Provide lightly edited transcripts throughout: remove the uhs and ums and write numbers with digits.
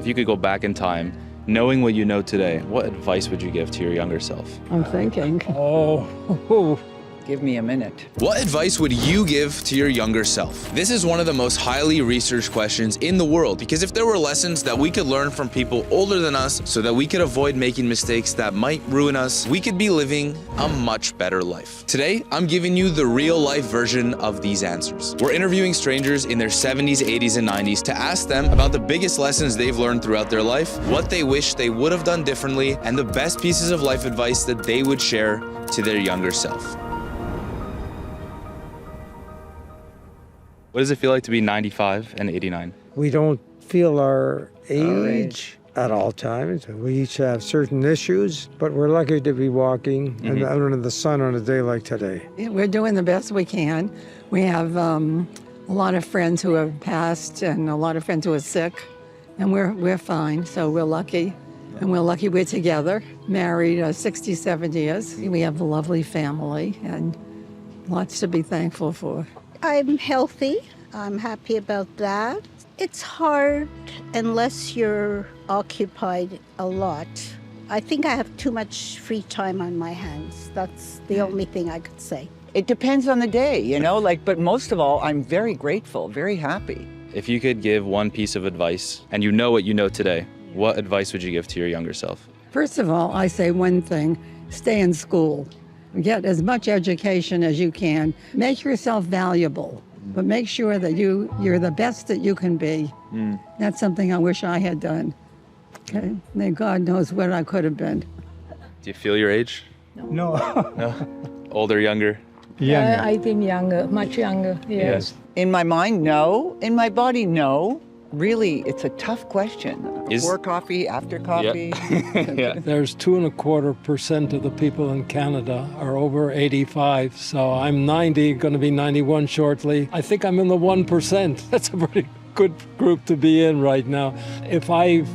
you could go back in time, knowing what you know today, what advice would you give to your younger self? I'm thinking. Give me a minute. What advice would you give to your younger self? This is one of the most highly researched questions in the world, because if there were lessons that we could learn from people older than us so that we could avoid making mistakes that might ruin us, we could be living a much better life. Today, I'm giving you the real life version of these answers. We're interviewing strangers in their 70s, 80s, and 90s to ask them about the biggest lessons they've learned throughout their life, what they wish they would have done differently, and the best pieces of life advice that they would share to their younger self. What does it feel like to be 95 and 89? We don't feel our age at all times. We each have certain issues, but we're lucky to be walking and out under the sun on a day like today. We're doing the best we can. We have a lot of friends who have passed and a lot of friends who are sick, and we're fine, so we're lucky. And we're lucky we're together, married 67 years. We have a lovely family and lots to be thankful for. I'm healthy. I'm happy about that. It's hard unless you're occupied a lot. I think I have too much free time on my hands. That's the only thing I could say. It depends on the day, you know, but most of all, I'm very grateful, very happy. If you could give one piece of advice, and you know what you know today, what advice would you give to your younger self? First of all, I say one thing, stay in school. Get as much education as you can. Make yourself valuable, but make sure that you're the best that you can be. That's something I wish I had done. Okay? May God knows what I could have been. Do you feel your age? No. No? Older, younger? Younger. I think younger, much younger. Yes. In my mind, no. In my body, no. Really, it's a tough question. Before coffee, after coffee. Yeah. There's 2.25% of the people in Canada are over 85, so I'm 90, going to be 91 shortly. I think I'm in the 1%. That's a pretty good group to be in right now. If I'm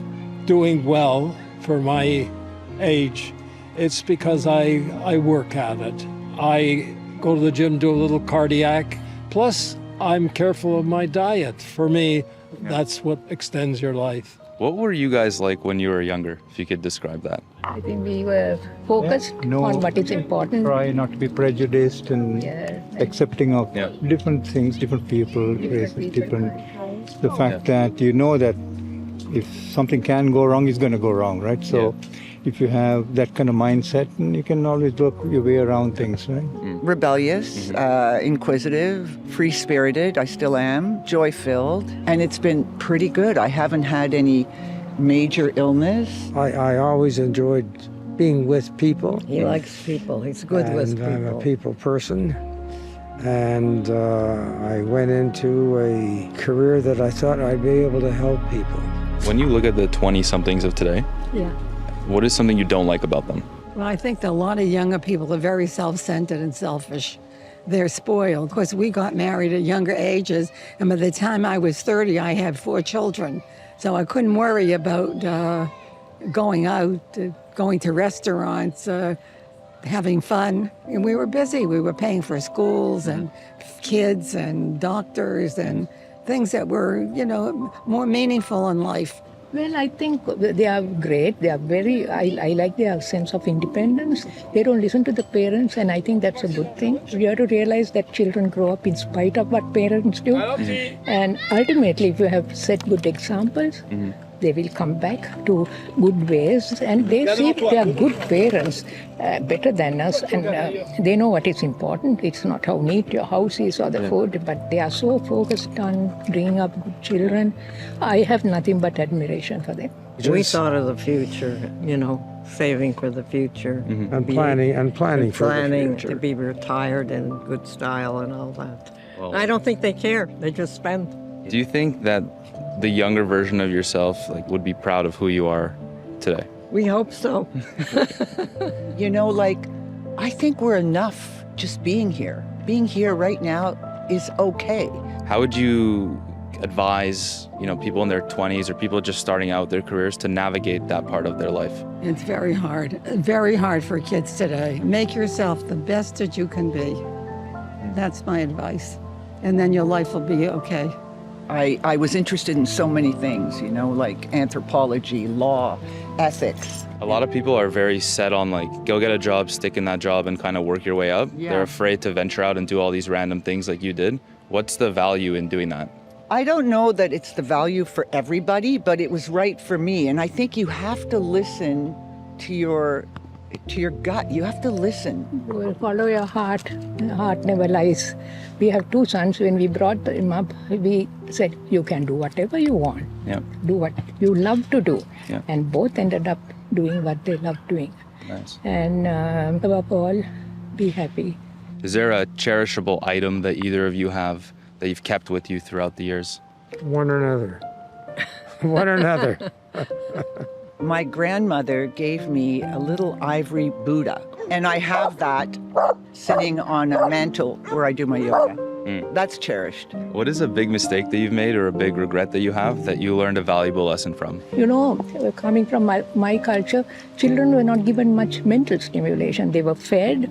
doing well for my age, it's because I work at it. I go to the gym, do a little cardiac, plus I'm careful of my diet. For me, that's what extends your life. What were you guys like when you were younger, if you could describe that? I think we were focused on what is important. Try not to be prejudiced and accepting of different things, different people, races, different. The fact that you know that if something can go wrong, it's going to go wrong, right? So if you have that kind of mindset, you can always work your way around things, right? Rebellious, inquisitive, free-spirited, I still am, joy-filled, and it's been pretty good. I haven't had any major illness. I always enjoyed being with people. He likes people. He's good with people. I'm a people person. And I went into a career that I thought I'd be able to help people. When you look at the 20-somethings of today, Yeah. what is something you don't like about them? Well, I think that a lot of younger people are very self-centered and selfish. They're spoiled. Of course, we got married at younger ages, and by the time I was 30, I had 4 children. So I couldn't worry about going out, going to restaurants, having fun. And we were busy. We were paying for schools and kids and doctors and things that were, more meaningful in life. Well, I think they are great. They are very, I like their sense of independence. They don't listen to the parents, and I think that's a good thing. You have to realize that children grow up in spite of what parents do. And ultimately, if you have set good examples, they will come back to good ways, and they see they are good parents, better than us, and they know what is important. It's not how neat your house is or the food, but they are so focused on bringing up good children. I have nothing but admiration for them. We thought of the future, saving for the future. And planning for the future. To be retired in good style and all that. Well, I don't think they care. They just spend. Do you think that the younger version of yourself would be proud of who you are today? We hope so. I think we're enough just being here. Being here right now is okay. How would you advise, people in their 20s or people just starting out their careers to navigate that part of their life? It's very hard for kids today. Make yourself the best that you can be. That's my advice. And then your life will be okay. I was interested in so many things, you know, like anthropology, law, ethics. A lot of people are very set on like, go get a job, stick in that job and kind of work your way up. Yeah. They're afraid to venture out and do all these random things like you did. What's the value in doing that? I don't know that it's the value for everybody, but it was right for me. And I think you have to listen to your gut. You have to listen. You will follow your heart. The heart never lies. We have two sons. When we brought them up, we said, you can do whatever you want. Yeah. Do what you love to do. Yeah. And both ended up doing what they love doing. Nice. And above all, be happy. Is there a cherishable item that either of you have that you've kept with you throughout the years? One or another. One or another. My grandmother gave me a little ivory Buddha, and I have that sitting on a mantle where I do my yoga. That's cherished. What is a big mistake that you've made or a big regret that you have that you learned a valuable lesson from? You know, coming from my culture, children were not given much mental stimulation. They were fed,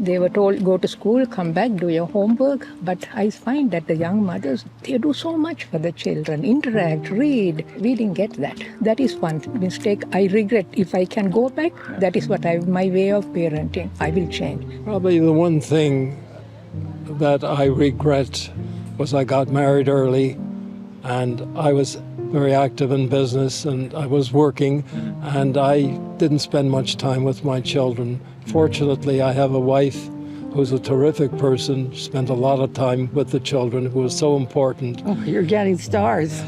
they were told, go to school, come back, do your homework. But I find that the young mothers, they do so much for the children, interact, read. We didn't get that. That is one mistake I regret. If I can go back, that is what my way of parenting. I will change. Probably the one thing that I regret was I got married early and I was very active in business and I was working and I didn't spend much time with my children. Fortunately, I have a wife who's a terrific person, spent a lot of time with the children, who was so important. Oh, you're getting stars.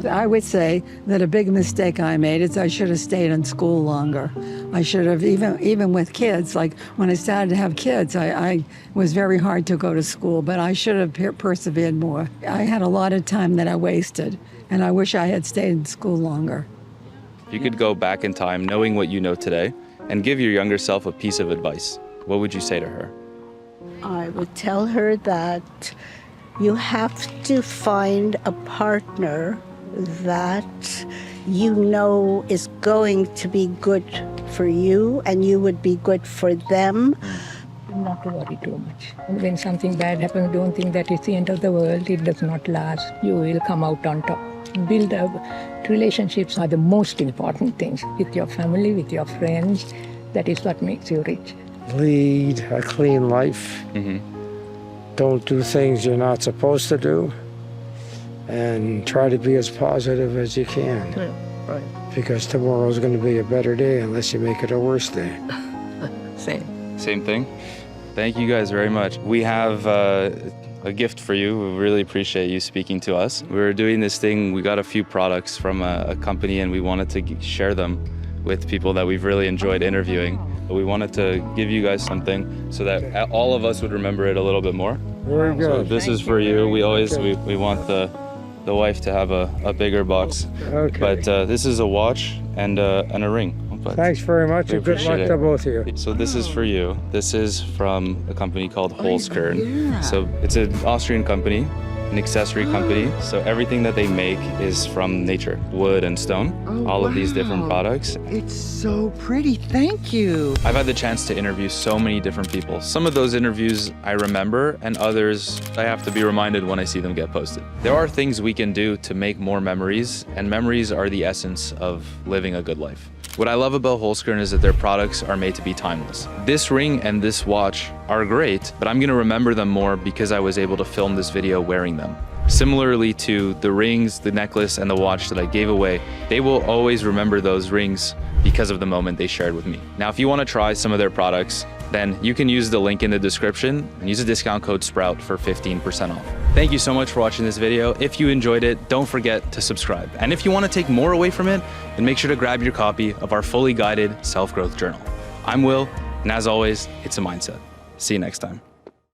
I would say that a big mistake I made is I should have stayed in school longer. I should have, even with kids, like when I started to have kids, I was very hard to go to school, but I should have persevered more. I had a lot of time that I wasted, and I wish I had stayed in school longer. If you could go back in time knowing what you know today and give your younger self a piece of advice, what would you say to her? I would tell her that you have to find a partner that you know is going to be good for you and you would be good for them. Not to worry too much. When something bad happens, don't think that it's the end of the world. It does not last. You will come out on top. Build up. Relationships are the most important things with your family, with your friends. That is what makes you rich. Lead a clean life. Don't do things you're not supposed to do. And try to be as positive as you can. Yeah, right. Because tomorrow's going to be a better day unless you make it a worse day. Same thing. Thank you guys very much. We have a gift for you. We really appreciate you speaking to us. We were doing this thing, we got a few products from a company and we wanted to share them with people that we've really enjoyed interviewing. We wanted to give you guys something so that all of us would remember it a little bit more. Very good. So this is for you. We always, we want the wife to have a bigger box. Okay. But this is a watch and a ring. But Thanks very much we and good luck appreciate to it. both of you. So this is for you. This is from a company called Holzkern. So it's an Austrian company, an accessory company. So everything that they make is from nature, wood and stone, all of these different products. It's so pretty. Thank you. I've had the chance to interview so many different people. Some of those interviews I remember and others I have to be reminded when I see them get posted. There are things we can do to make more memories, and memories are the essence of living a good life. What I love about Holzkern is that their products are made to be timeless. This ring and this watch are great, but I'm gonna remember them more because I was able to film this video wearing them. Similarly to the rings, the necklace, and the watch that I gave away, they will always remember those rings because of the moment they shared with me. Now, if you wanna try some of their products, then you can use the link in the description and use the discount code Sprought for 15% off. Thank you so much for watching this video. If you enjoyed it, don't forget to subscribe. And if you want to take more away from it, then make sure to grab your copy of our fully guided self-growth journal. I'm Will, and as always, it's a mindset. See you next time.